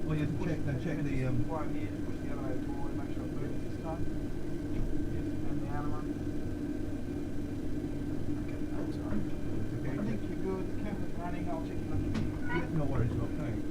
Well, you check the Right here, push the elevator forward, make sure it moves this time. Yes, and the outer one. Okay, that's all right. Okay. I think you're good. The camera's running. I'll check it on your view. Yeah, no worries, Rob, thanks.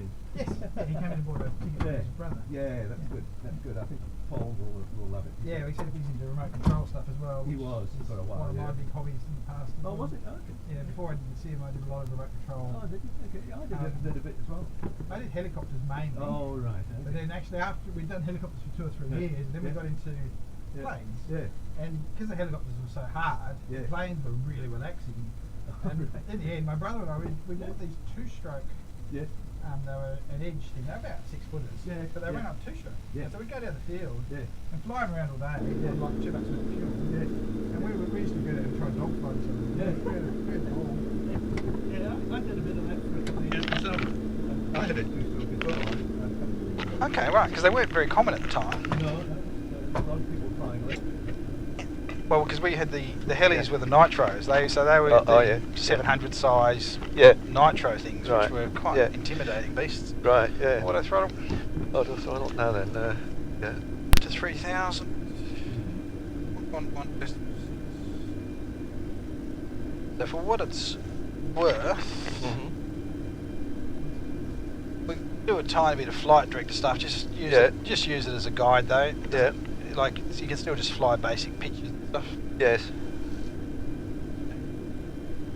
in. Yes, yeah, he came in and bought a ticket for his brother. Yeah, that's good. That's good. I think Paul will love it. Yeah, he said he's into remote control stuff as well. He was for a while. One of my big hobbies in the past. Oh, was it? Okay. Yeah, before I did the SIM, I did a lot of remote control. Oh, did you? Okay, I did a bit as well. I did helicopters mainly. Oh, right. Okay. But then actually after we'd done helicopters for 2 or 3 years, then we got into planes. Yeah. And because the helicopters were so hard, the planes were really relaxing. And in the end, my brother and I, we bought these 2-stroke. Yeah. They were an edge thing. They were about 6 footers. Yeah. But they went up 2-stroke. Yeah. So we'd go down the field and fly them around all day. Yeah. Like $2 worth of fuel. Yeah. And we used to go there and try and dogfight each other. Yeah. We had it all. Yeah, I did a bit of that for a couple of years myself. I had a 2-stroke as well. Okay, right, because they weren't very common at the time. No, a lot of people flying left. Well, because we had the helis with the nitros, they were the 700 size nitro things, which were quite intimidating beasts. Right, yeah. Auto throttle. Auto throttle, now then, yeah. To 3,000. One distance. So for what it's worth, we do a tiny bit of flight director stuff. Just use it as a guide, though. Yeah. Like you can still just fly basic pictures and stuff. Yes.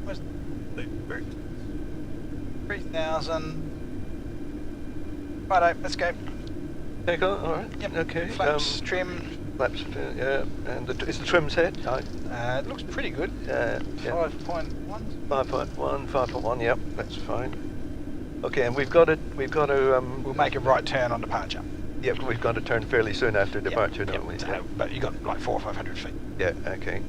Where's the 3,000. Righto, let's go. There you go. All right. Yep. Okay. Flaps, trim. Flaps. Yeah. And is the trim set? It looks pretty good. 5.1. 5.1. 5.1. Yep. That's fine. Okay, and we've got to. We'll make a right turn on departure. Yep, we've got to turn fairly soon after departure, don't we? So, but you got like 400 or 500 feet. Yeah. Okay.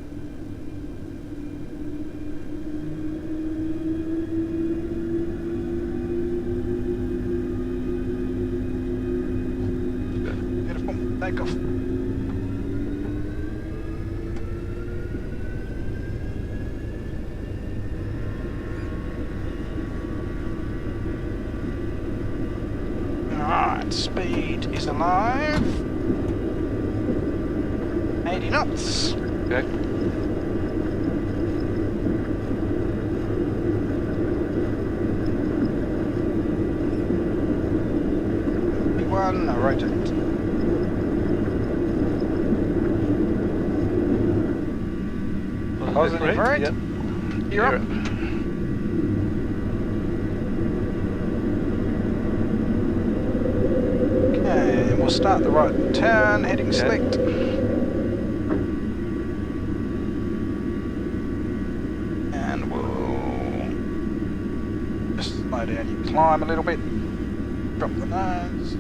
Beautiful. Take off. Alright, speed is alive. 80 knots. Okay. One, rotate. Positive right. Yep. You're up. Okay, we'll start the right turn, heading select. And we'll just slow down your climb a little bit. Drop the nose.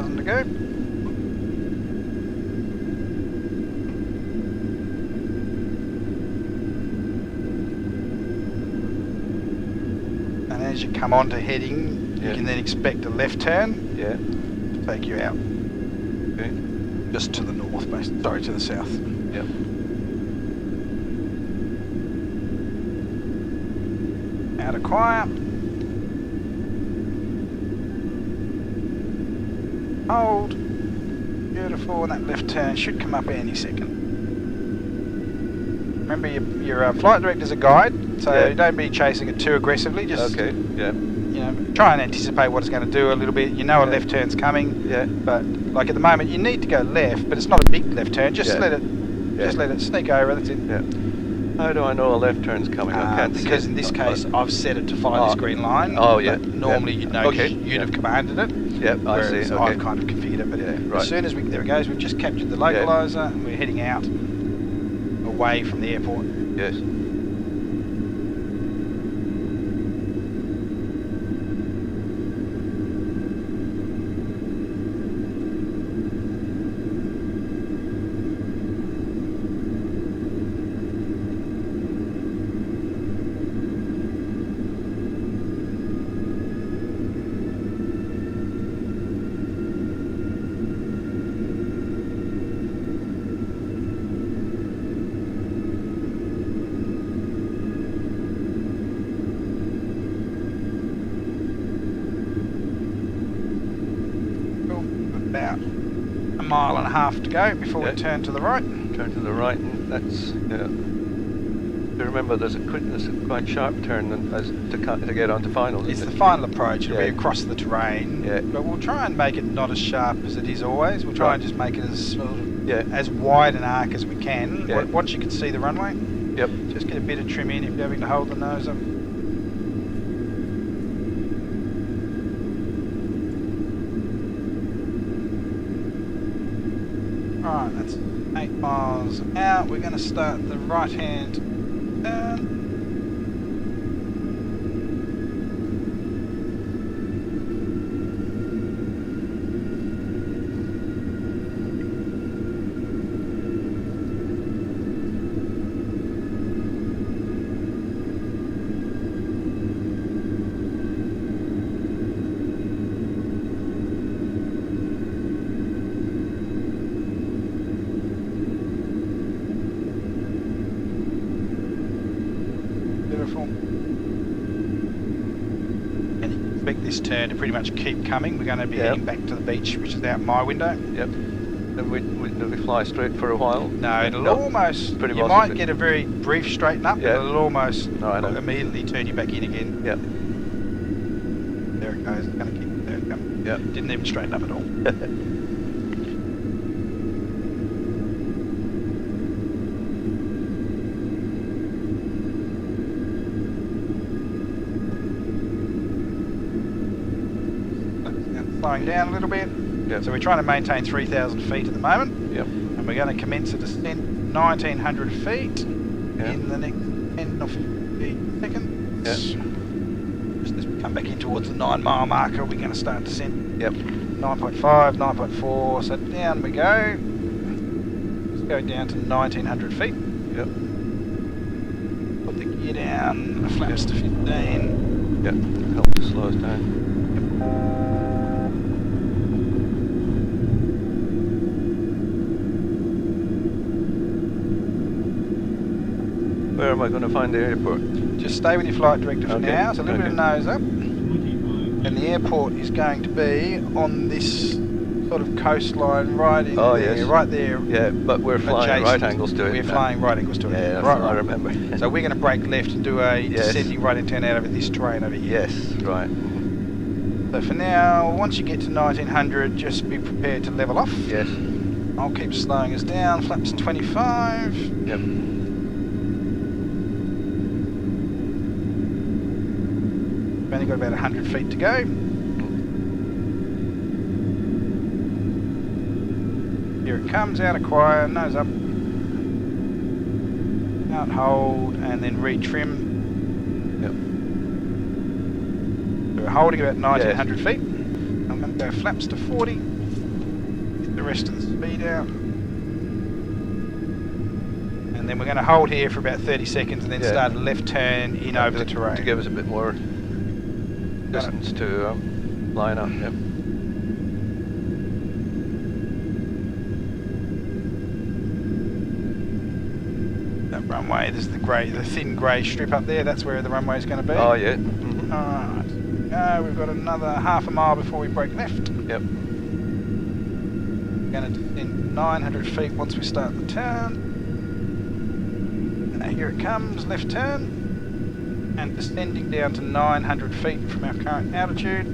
To go. And as you come onto heading, you can then expect a left turn to take you out. Okay. Just to the north, sorry, to the south. Yep. Out of quiet. Hold. Beautiful, and that left turn should come up any second. Remember, your flight director's a guide, so don't be chasing it too aggressively. Just you know, try and anticipate what it's going to do a little bit. You know a left turn's coming. Yeah. But like at the moment, you need to go left, but it's not a big left turn. Just let it sneak over. That's it. Yeah. How do I know a left turn's coming? I can't see because in this case, I've set it to follow this green line. Oh yeah. Normally, you'd know you'd have commanded it. Yep, I see. Okay. I've kind of configured it, but as soon as there it goes, we've just captured the localizer and we're heading out away from the airport. Yes. mile and a half to go before we turn to the right. Turn to the right, and that's you remember there's a quite sharp turn to get onto final. It's isn't the it? final approach. It'll be across the terrain. Yeah. But we'll try and make it not as sharp as it is always. We'll try and just make it as as wide an arc as we can. Yeah. Once you can see the runway. Yep. Just get a bit of trim in if you're having to hold the nose up. Alright, that's 8 miles out. We're going to start the right hand turn. Beautiful. And you can expect this turn to pretty much keep coming. We're going to be heading back to the beach, which is out my window. Yep. And we fly straight for a while? No, it'll almost, you might get a very brief straighten up, but it'll almost immediately turn you back in again. Yep. There it goes, it's going to keep, there it comes. Yep. Didn't even straighten up at all. Slowing down a little bit. Yep. So we're trying to maintain 3,000 feet at the moment. Yep. And we're going to commence a descent 1,900 feet in the next 10 or 15 seconds. Yep. Just as we come back in towards the 9 mile marker, we're going to start descent. Yep. 9.5, 9.4, so down we go. Let's go down to 1,900 feet. Yep. Put the gear down, the flaps to 15. Yep. Help to slow us down. Where am I going to find the airport? Just stay with your flight director for now, so a little bit of nose up. And the airport is going to be on this sort of coastline right in there, right there. Yeah, but we're flying right angles to it. We're flying right angles to it. Yeah, right, I remember. So we're going to brake left and do a descending right hand turn out over this terrain over here. Yes, right. So for now, once you get to 1900, just be prepared to level off. Yes. I'll keep slowing us down, flaps 25. Yep. We've only got about 100 feet to go. Here it comes, out of choir, nose up. Out, hold, and then retrim. Yep. We're holding about 1900 feet. I'm going to go flaps to 40. Get the rest of the speed out. And then we're going to hold here for about 30 seconds and then start a left turn in over the terrain. To give us a bit more distance to line up. Yep. That runway, there's the thin grey strip up there, that's where the runway is going to be. Oh yeah. Mm-hmm. Alright, we've got another half a mile before we break left. Yep. We're going to descend 900 feet once we start the turn. And here it comes, left turn. And descending down to 900 feet from our current altitude.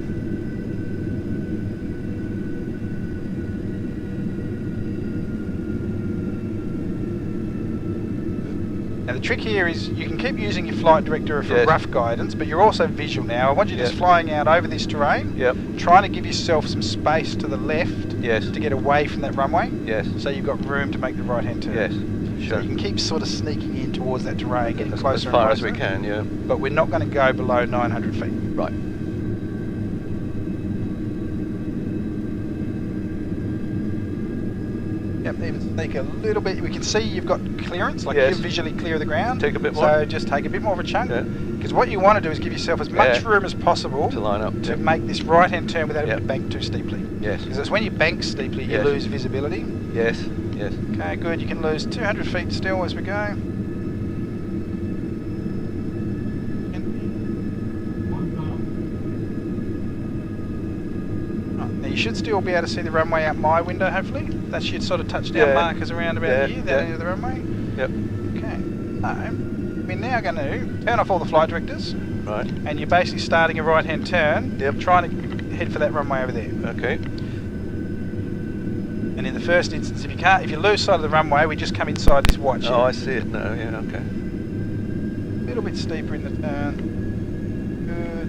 Now the trick here is you can keep using your flight director for rough guidance, but you're also visual now. I want you just flying out over this terrain, trying to give yourself some space to the left to get away from that runway, so you've got room to make the right-hand turn. Yes, sure. So you can keep sort of sneaking in towards that terrain, getting closer as far and closer. as we can, yeah. But we're not going to go below 900 feet. Right. Yep, even sneak a little bit. We can see you've got clearance, like you visually clear the ground. Take a bit more. So just take a bit more of a chunk. Because what you want to do is give yourself as much room as possible to line up, to make this right-hand turn without having to bank too steeply. Yes. Because it's when you bank steeply you lose visibility. Yes, yes. Okay, good. You can lose 200 feet still as we go. Now you should still be able to see the runway out my window, hopefully. That's your sort of touchdown markers around about here, that end of the runway. Yep. Okay. So, we're now going to turn off all the flight directors. Right. And you're basically starting a right-hand turn, trying to head for that runway over there. Okay. And in the first instance, if you lose sight of the runway, we just come inside this watch. Oh, I see it now. Yeah. Okay. A little bit steeper in the turn. Good.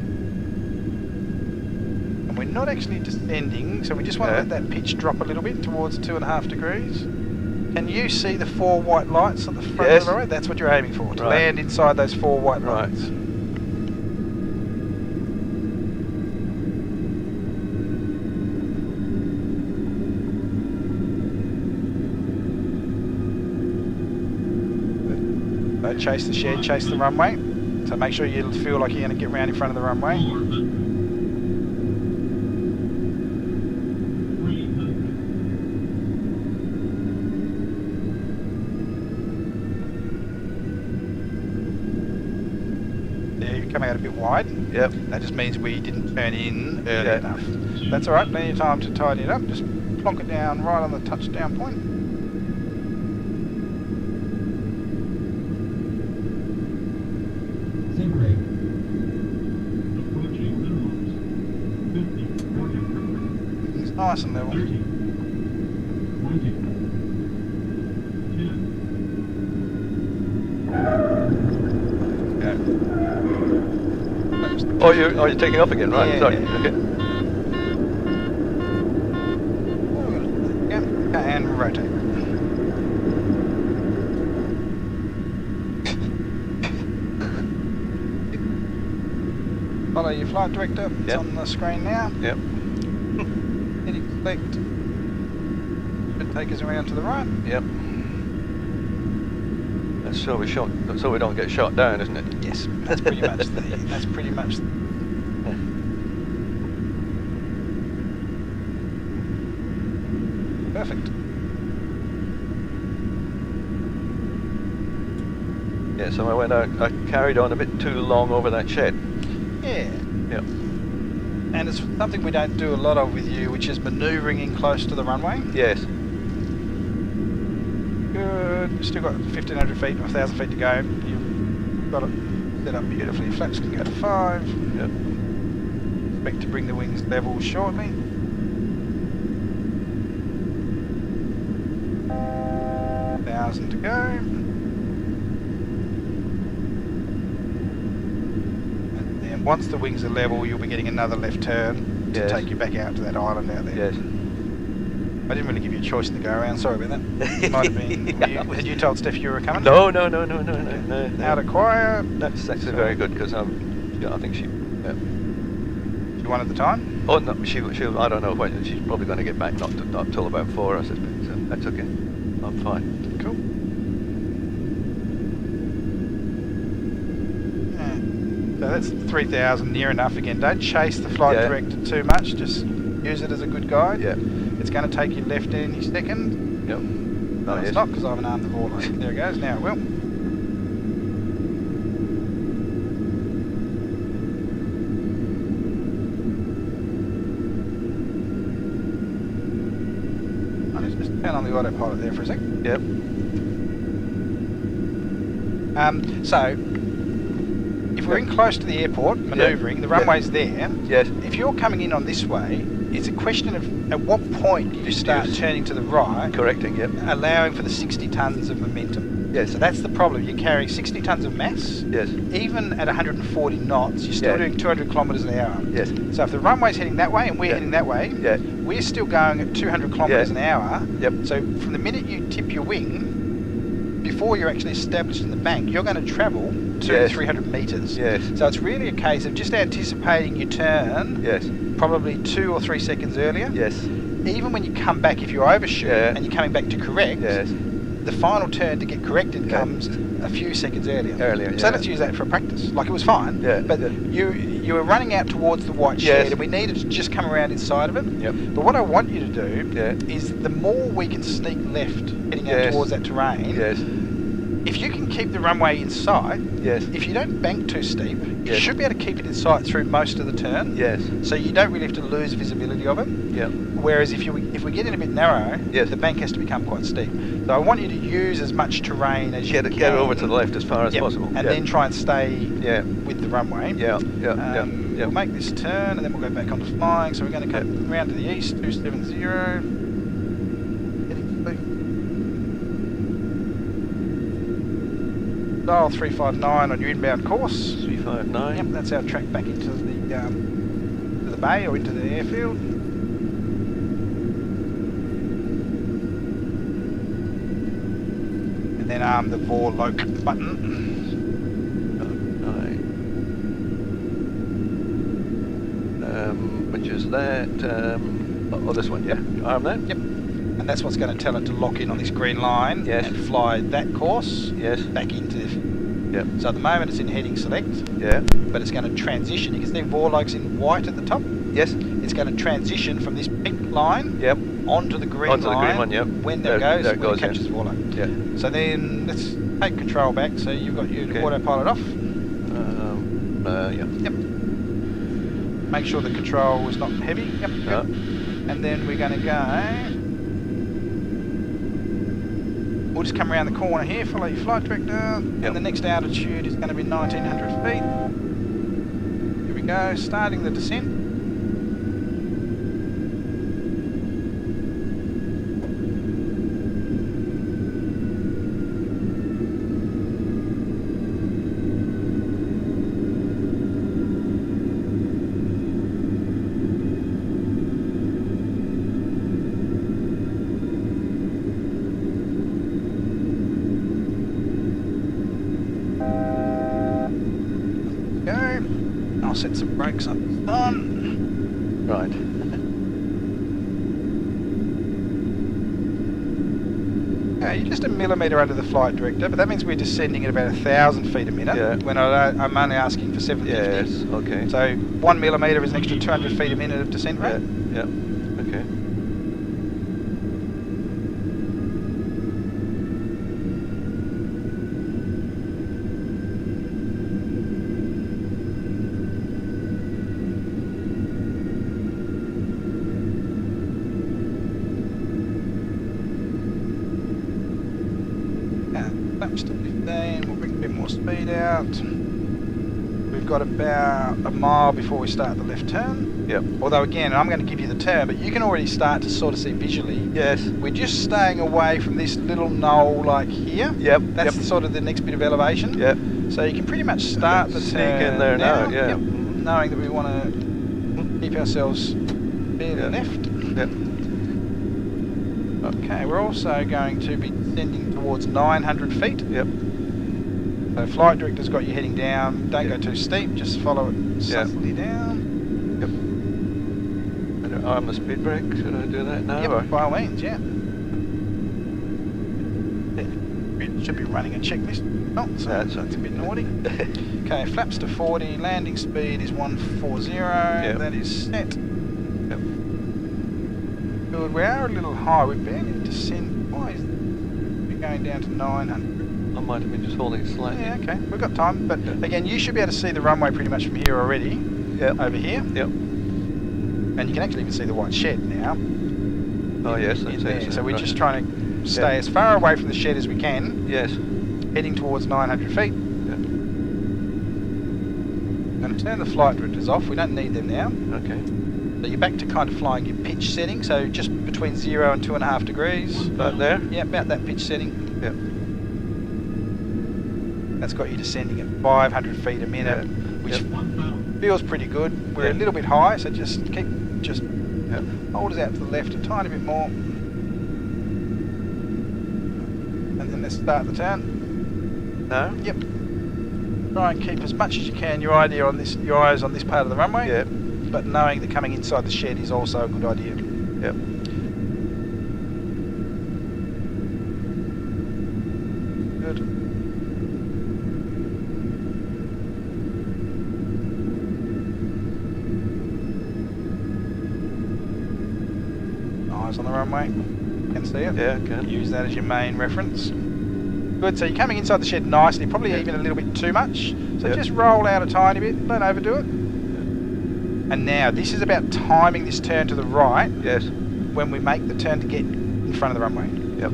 And we're not actually descending, so we just want to let that pitch drop a little bit towards 2.5 degrees. Can you see the 4 white lights on the front of the runway? That's what you're aiming for, to land inside those 4 white lights. Don't chase the shed, chase the runway. So make sure you feel like you're going to get round in front of the runway. Come out a bit wide. Yep. That just means we didn't turn in early enough. That's alright, plenty of time to tidy it up. Just plonk it down right on the touchdown point. It's nice and level. Oh, you're taking off again, right? Yeah. Sorry. Okay. Yep. And rotate. Follow your flight director. It's on the screen now. Yep. Hitting select. Should take us around to the right. Yep. That's so we don't get shot down, isn't it? Yes, that's pretty much perfect. Yeah, so I carried on a bit too long over that shed. Yeah. Yep. And it's something we don't do a lot of with you, which is manoeuvring in close to the runway. Yes. Good. Still got 1,500 feet or 1,000 feet to go. You've got it set up beautifully. Flaps can go to 5. Yep. Expect to bring the wings level shortly. To go. And then once the wings are level, you'll be getting another left turn to take you back out to that island out there. Yes. I didn't really give you a choice in the go around. Sorry about that. It might have been. Had you told Steph you were coming? No. Out of quiet. That's actually very good because I think she. She won at the time. Oh no, she. I don't know when. She's probably going to get back not till about 4, I suspect. So that's okay. I'm fine. Cool. So that's 3,000, near enough again. Don't chase the flight director too much, just use it as a good guide. Yeah. It's going to take you left any second. Yep. No, it's not, because I haven't armed the ball. There it goes, now it will. I'll just turn on the autopilot there for a second. Yep. So, if we're in close to the airport, manoeuvring, the runway's there. Yes. If you're coming in on this way, it's a question of at what point you start turning to the right. Correcting, yep. Allowing for the 60 tonnes of momentum. Yes. So that's the problem. You're carrying 60 tonnes of mass. Yes. Even at 140 knots, you're still doing 200 kilometres an hour. Yes. So if the runway's heading that way and we're heading that way, we're still going at 200 kilometres an hour. Yep. So from the minute you tip your wing, before you're actually established in the bank, you're going to travel 200 to 300 metres. Yes. So it's really a case of just anticipating your turn. Yes. Probably 2 or 3 seconds earlier. Yes. Even when you come back, if you overshoot and you're coming back to correct, the final turn to get corrected comes a few seconds earlier. So let's use that for practice. Like, it was fine, but you were running out towards the white shed and we needed to just come around inside of it. Yep. But what I want you to do is the more we can sneak left heading out towards that terrain, if you can keep the runway in sight, Yes. if you don't bank too steep, you Yes. should be able to keep it in sight through most of the turn. Yes. So you don't really have to lose visibility of it. Yeah. Whereas if we get in a bit narrow, Yes. the bank has to become quite steep. So I want you to use as much terrain as you can. Get over to the left as far as Yep. possible. And yeah. then try and stay Yeah. with the runway. Yeah. Yeah. Yeah. Yeah. We'll make this turn and then we'll go back onto flying. So we're going to go round to the east, 270. Heading blue. Dial 359 on your inbound course. 359. Yep, that's our track back into the bay or into the airfield. And then the Vorloke button. Which is that, this one, yeah. Arm that? Yep. And that's what's going to tell it to lock in on this green line Yes. and fly that course Yes. back into. Yep. So at the moment it's in heading select, Yeah. but it's going to transition. You can see Vorloke's in white at the top. Yes. It's going to transition from this pink line Yep. onto the green Onto the line. green one, yep. When There that goes, it goes, it captures Vorloke. Yeah. So then let's take control back. So you've got your Okay. autopilot off. Yeah. Yep. Make sure the control is not heavy. Yep. Yeah. Good. And then we're going to go. We'll just come around the corner here, follow your flight director, and the next altitude is going to be 1900 feet. Here we go, starting the descent. I'll set some brakes up. Done. Right. You're just a millimetre under the flight director, but that means we're descending at about 1,000 feet a minute. Yeah. When I'm only asking for 750. Yes. Okay. So 1 millimetre is an extra 200 feet a minute of descent rate. Yeah. Okay. Flaps to 15, we'll bring a bit more speed out. We've got about a mile before we start the left turn. Yep. Although again, I'm going to give you the turn, but you can already start to sort of see visually. Yes. We're just staying away from this little knoll like here. Yep. That's sort of the next bit of elevation. Yep. So you can pretty much start the Sneak turn in there now, yeah. Yep. Knowing that we want to keep ourselves fairly left. Yep. Okay, we're also going to be descending towards 900 feet. Yep. So flight director's got you heading down. Don't go too steep, just follow it subtly down. Yep. Better arm the speed brake. Should I do that now? Yep, Or? by all means, yeah. It should be running a checklist. Oh, so That's that's a bit naughty. Okay, flaps to 40, landing speed is 140, that is set. Yep. Good, we are a little high, we're barely descend. Why is it going down to 900? I might have been just holding it slightly. Yeah, okay, we've got time, but again, you should be able to see the runway pretty much from here already. Yep. Over here. Yep. And you can actually even see the white shed now. Oh yes, in that's there. it. So we're Right. just trying to stay as far away from the shed as we can, Yes. heading towards 900 feet. Yeah. I'm going to turn the flight directors off, we don't need them now. Okay. So you're back to kind of flying your pitch setting, so just between 0 and 2.5 degrees. About there? Yeah, about that pitch setting. Yep. That's got you descending at 500 feet a minute, which feels pretty good. We're a little bit high, so just hold us out to the left a tiny bit more. And then let's start the turn. No? Yep. Try and keep as much as you can your eyes on this part of the runway. Yep. But knowing that coming inside the shed is also a good idea. Yep. Good. Eyes on the runway. Can see it. Yeah, I can. Use that as your main reference. Good, so you're coming inside the shed nicely, probably even a little bit too much. So just roll out a tiny bit, don't overdo it. And now, this is about timing this turn to the right. Yes. When we make the turn to get in front of the runway. Yep.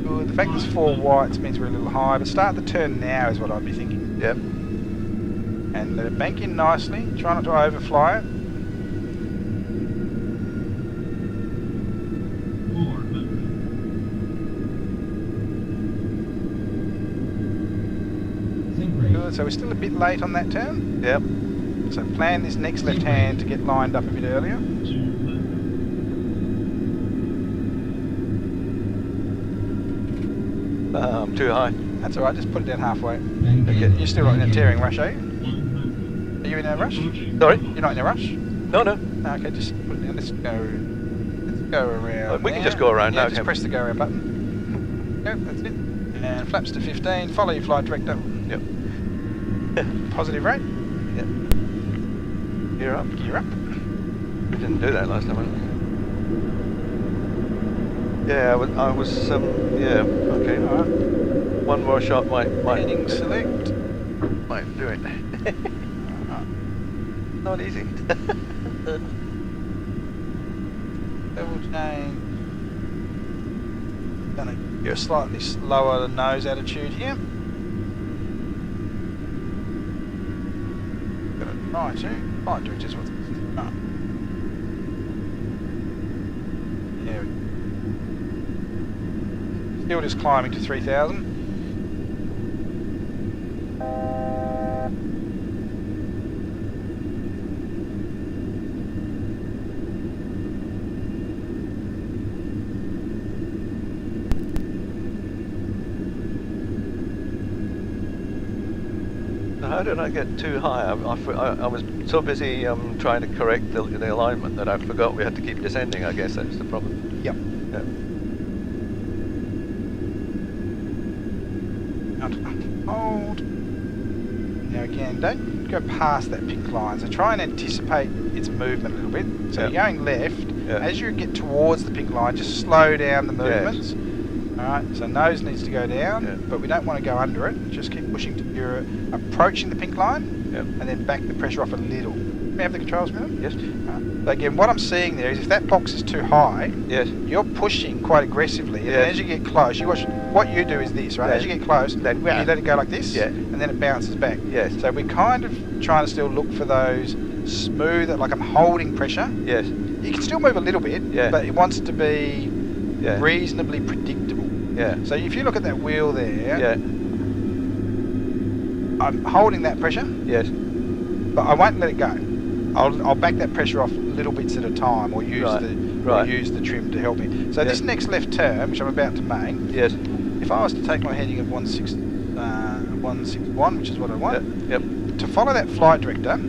Good, the fact there's 4 whites means we're a little high, but start the turn now is what I'd be thinking. Yep. And let it bank in nicely, try not to overfly it. Good, so we're still a bit late on that turn. Yep. So plan this next left hand to get lined up a bit earlier. Too high. That's alright, just put it down halfway. Okay. You're still not in a tearing rush, are you? Are you in a rush? Sorry? You're not in a rush? No, no. Okay, just put it down. Let's go around. We can just go around yeah, now, just can we? press the go around button. Yep, that's it. And flaps to 15. Follow your flight director. Yep. Positive rate. Yep. Gear up. Gear up. We didn't do that last time, did we? Yeah, I was yeah, okay. Alright. One more shot might Heading select. might do it. Not easy. Level change. Gonna get a slightly lower nose attitude here. Got a 90. Might do just what's oh. There we go. Still just climbing to 3,000. How did I get too high? I was so busy trying to correct the alignment that I forgot we had to keep descending. I guess that's the problem. Yep. Yeah. Hold. Now again, don't go past that pink line. So try and anticipate its movement a little bit. So you're going left. As you get towards the pink line, just slow down the movements. Alright, so nose needs to go down, but we don't want to go under it. Just keep pushing to you're approaching the pink line, and then back the pressure off a little. May I have the controls with them? Yes. So again, what I'm seeing there is if that box is too high, you're pushing quite aggressively, and as you get close, what you do is this, right? As you get close, you let it go like this, and then it bounces back. Yes. So we're kind of trying to still look for those smooth, like I'm holding pressure. Yes. You can still move a little bit, but it wants to be reasonably predictable. Yeah. So if you look at that wheel there, I'm holding that pressure. Yes. But I won't let it go. I'll back that pressure off little bits at a time, or use use the trim to help me. So this next left turn, which I'm about to make, if I was to take my heading of 161, which is what I want, to follow that flight director,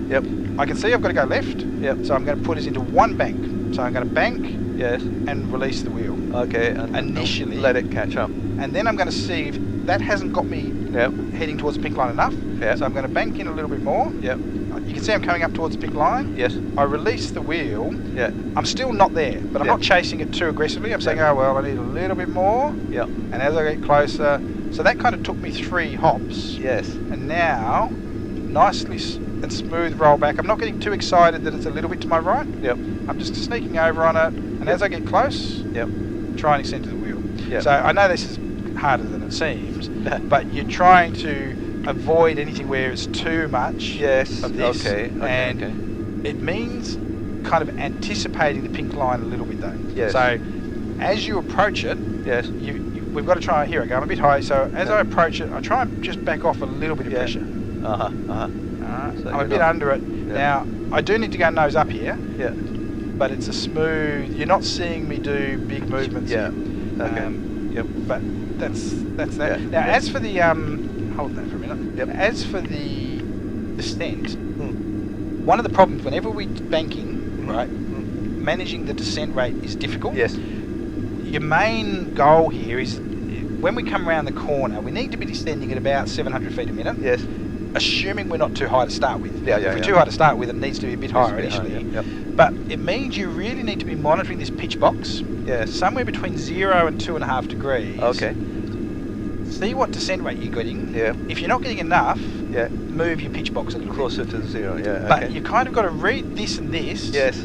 I can see I've got to go left. So I'm going to put us into one bank. So I'm going to bank and release the wheel. Okay. And initially let it catch up. And then I'm going to see if that hasn't got me heading towards the pink line enough. So I'm going to bank in a little bit more. You can see I'm coming up towards the pink line. Yes. I release the wheel. I'm still not there, but I'm not chasing it too aggressively. I'm saying, oh well, I need a little bit more. And as I get closer, so that kind of took me 3 hops. Yes. And now, nicely and smooth roll back. I'm not getting too excited that it's a little bit to my right. I'm just sneaking over on it, and as I get close, try and extend to the wheel. So I know this is harder than it seems, but you're trying to avoid anything where it's too much of this. And it means kind of anticipating the pink line a little bit though. So as you approach it, we've got to try, here I go, I'm a bit high, so as I approach it, I try and just back off a little bit of pressure. So I'm a bit under it. Now, I do need to go nose up here, but it's a smooth, you're not seeing me do big movements here. But that's that. Now, as for the, hold that for a minute. As for the descent, one of the problems whenever we're banking, managing the descent rate is difficult. Your main goal here is when we come around the corner, we need to be descending at about 700 feet a minute. Assuming we're not too high to start with. If we're too high to start with, it needs to be a bit higher initially. But it means you really need to be monitoring this pitch box. Somewhere between 0 and 2.5 degrees. see what descent rate you're getting. Yeah. If you're not getting enough, Yeah. move your pitch box a little Closer to 0. Yeah. But Okay. you kind of got to read this and this. Yes.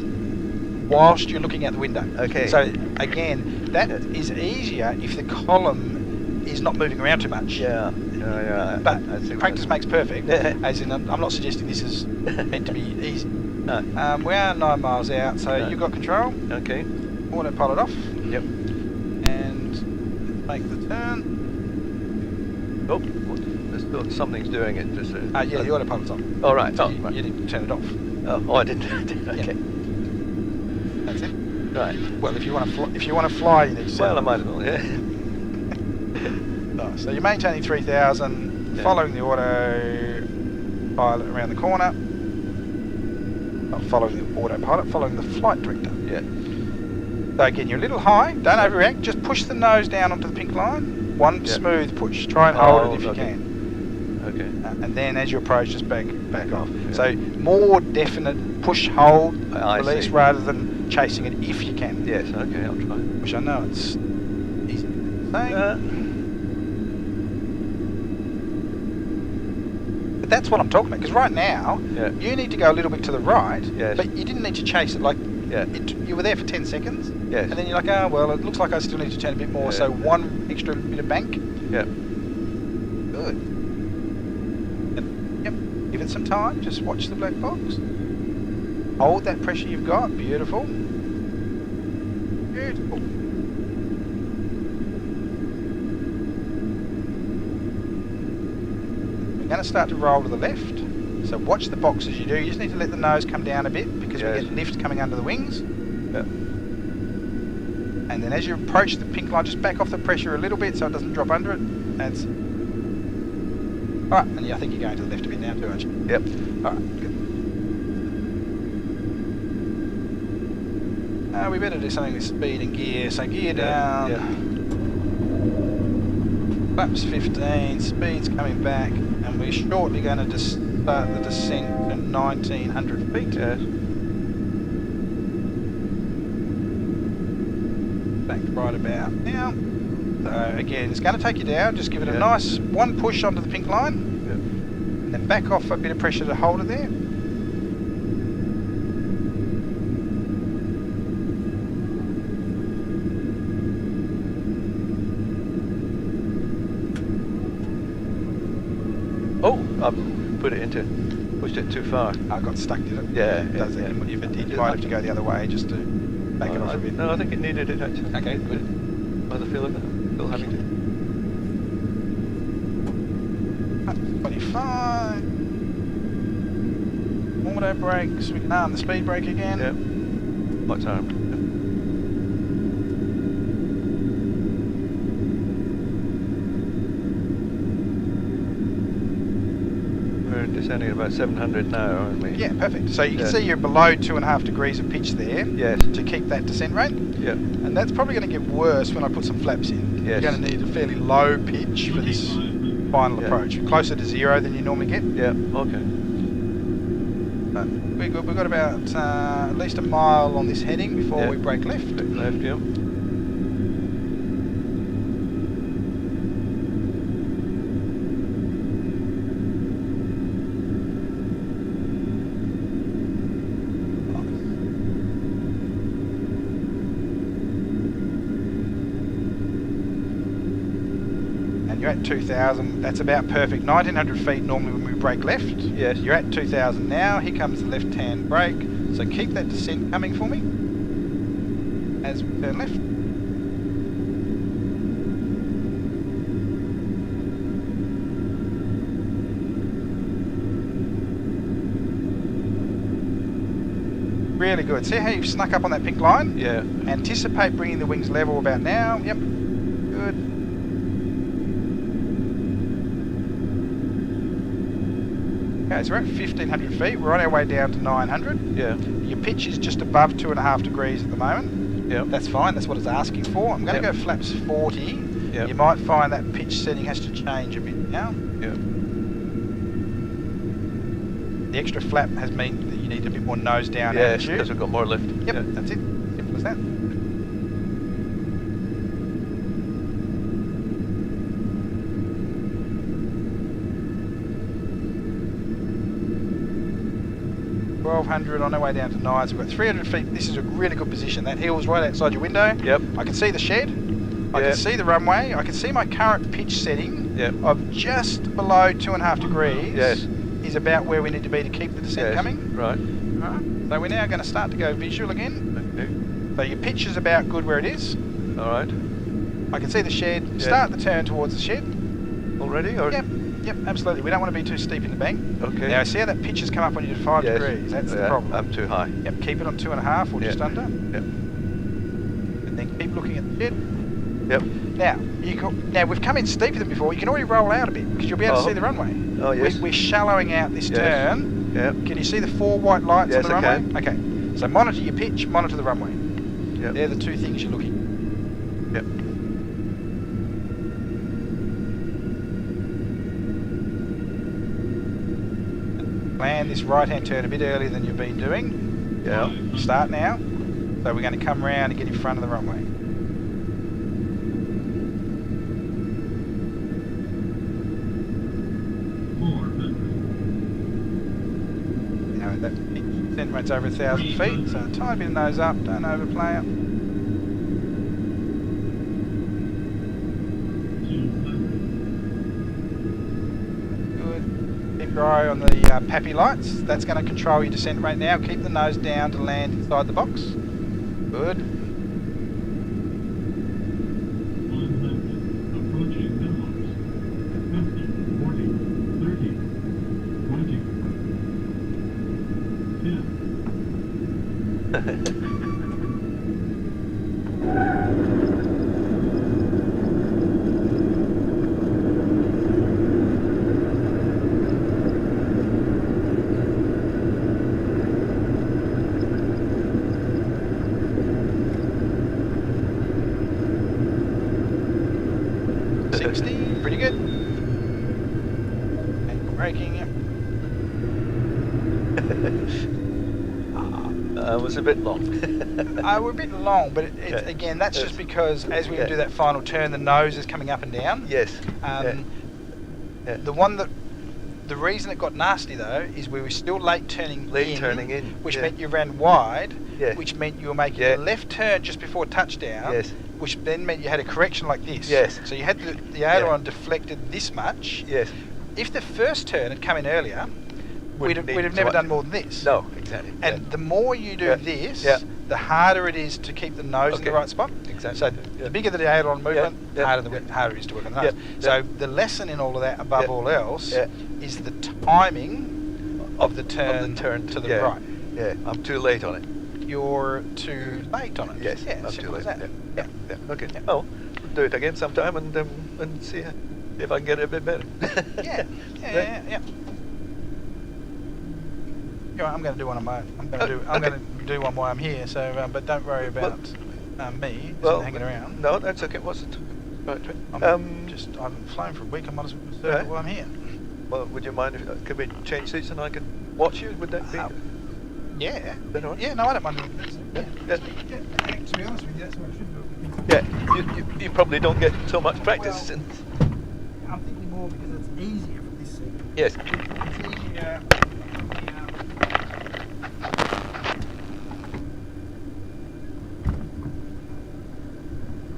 Whilst you're looking out the window. Okay. So again, that is easier if the column is not moving around too much. Yeah. Yeah. But I see what practice makes perfect. Yeah. As in, I'm not suggesting this is meant to be easy. No. We are 9 miles out, so No. you've got control. Okay. Autopilot off. Yep. And make the turn. Oh, something's doing it. Just. Yeah, the autopilot's on. Oh right. So Oh, you, right. you didn't turn it off. Oh, I didn't. Okay. That's it. Right. Well, if you want to fly, you need to. Well, I might as well. Yeah. Nice. So you're maintaining 3,000, Yeah. following the autopilot around the corner. Not following the autopilot, following the flight director. Yeah. So again, you're a little high. Don't overreact. Just push the nose down onto the pink line. One Yeah. smooth push. Try and hold it if you okay. can. Okay. And then as you approach, just back off. Yeah. So more definite push, hold, I release see. rather than chasing it if you can. Yes. Okay. I'll try. Which I know it's easy. But that's what I'm talking about. Because right now, Yeah. you need to go a little bit to the right, Yes. but you didn't need to chase it. Like Yeah. you were there for 10 seconds, Yes. and then you're like, oh well, it looks like I still need to turn a bit more. Yeah. So one extra bit of bank. Yeah. Good. And, yep. Give it some time. Just watch the black box. Hold that pressure you've got. Beautiful. Beautiful. We're going to start to roll to the left. So watch the box as you do. You just need to let the nose come down a bit because Yes. we get lift coming under the wings. Yeah. And then as you approach the pink line, just back off the pressure a little bit so it doesn't drop under it. That's alright, and I think you're going to the left a bit now too, aren't you? Yep. Alright, good. We better do something with speed and gear. So gear down. Yeah. Flaps 15, speed's coming back, and we're shortly going to just start the descent to 1900 feet. Yes. Back right about now. So again, it's going to take you down. Just give it a Yeah. nice one push onto the pink line, Yeah. and then back off a bit of pressure to hold it there. Oh, I've pushed it too far. I got stuck, did it? Yeah, It does yeah, that. yeah. If it did, you might have to go the other way just to back it off a bit. No, I think it needed it actually. Okay, good. By the feel of it, I'm still having to. 25. Auto brakes. We can arm the speed brake again. Yeah. What time? We're descending at about 700 now, aren't we? Yeah, perfect. So you can Yeah. see you're below 2.5 degrees of pitch there Yes. to keep that descent rate. Yeah. And that's probably going to get worse when I put some flaps in. Yes. You're going to need a fairly low pitch for this final Yeah. approach. Closer to 0 than you normally get. Yeah. Okay. But we're good. We've got about at least a mile on this heading before Yeah. we break left. Left, yeah. And you're at 2,000. That's about perfect. 1,900 feet normally when we break left. Yes. You're at 2,000 now. Here comes the left-hand brake. So keep that descent coming for me as we turn left. Really good. See how you've snuck up on that pink line? Yeah. Anticipate bringing the wings level about now. Yep. Good. Okay, so we're at 1,500 feet. We're on our way down to 900. Yeah. Your pitch is just above 2.5 degrees at the moment. Yeah. That's fine. That's what it's asking for. I'm going to Yep. go flaps 40. Yep. You might find that pitch setting has to change a bit now. Yeah. The extra flap has meant that you need a bit more nose down Yes, attitude. because we've got more lift. Yep, Yeah. that's it. Simple as that. 1200 on our way down to 9, so we've got 300 feet. This is a really good position. That hill's right outside your window. Yep. I can see the shed. I can see the runway. I can see my current pitch setting of just below 2.5 degrees. Yes. Is about where we need to be to keep the descent coming. Right. Alright. So we're now going to start to go visual again. So your pitch is about good where it is. Alright. I can see the shed. Start the turn towards the shed. Already? Or? Yep, absolutely. We don't want to be too steep in the bank. Okay. Now see how that pitch has come up when you do 5 degrees. That's the problem. I'm too high. Yep, keep it on 2.5 or just under. Yep. And then keep looking at the shed. Yep. Now we've come in steeper than before. You can already roll out a bit because you'll be able to see the runway. Oh yes. We're shallowing out this turn. Yep. Can you see the 4 white lights on the runway? Yes, I can. Okay. So monitor your pitch, monitor the runway. Yep. They're the 2 things you're looking. Yep. Plan this right-hand turn a bit earlier than you've been doing. Yeah. Start now. So we're going to come around and get in front of the runway. Now that descent rate's over 1,000 feet, so a tiny bit of nose up, don't overplay it. Keep your eye on the PAPI lights. That's going to control your descent rate now. Keep the nose down to land inside the box. Good. Approaching minimums. 50, 40, 30, 20, 10. Pretty good. Ankle braking, yep. Was a bit long. We're a bit long, but again, that's just because as we do that final turn, the nose is coming up and down. Yes. The reason it got nasty though is we were still late turning in, which meant you ran wide, which meant you were making a left turn just before touchdown. Which then meant you had a correction like this. Yes. So you had the aileron deflected this much. Yes. If the first turn had come in earlier, we'd have never done more than this. No, exactly. And the more you do this, the harder it is to keep the nose in the right spot. Exactly. So the bigger the aileron movement, harder it is to work on the nose. So the lesson in all of that, above all else, is the timing of the turn to the right. Yeah, I'm too late on it. You're too late on it. Yes, I'm too late. That. Yeah. Okay. Well, do it again sometime and see if I can get it a bit better. Yeah. I'm going to do one on my own. I'm going to do one while I'm here. So, but don't worry about me hanging around. No, that's okay. What's it? Right. I haven't flown for a week. I might as well serve it while I'm here. Well, would you mind if could we change seats and I could watch you? Would that be? Yeah. Yeah. No, I don't mind doing that. To be honest with you, that's what I should do. Yeah. You probably don't get so much practice. I'm thinking more because it's easier for this seat. Yes. It's easier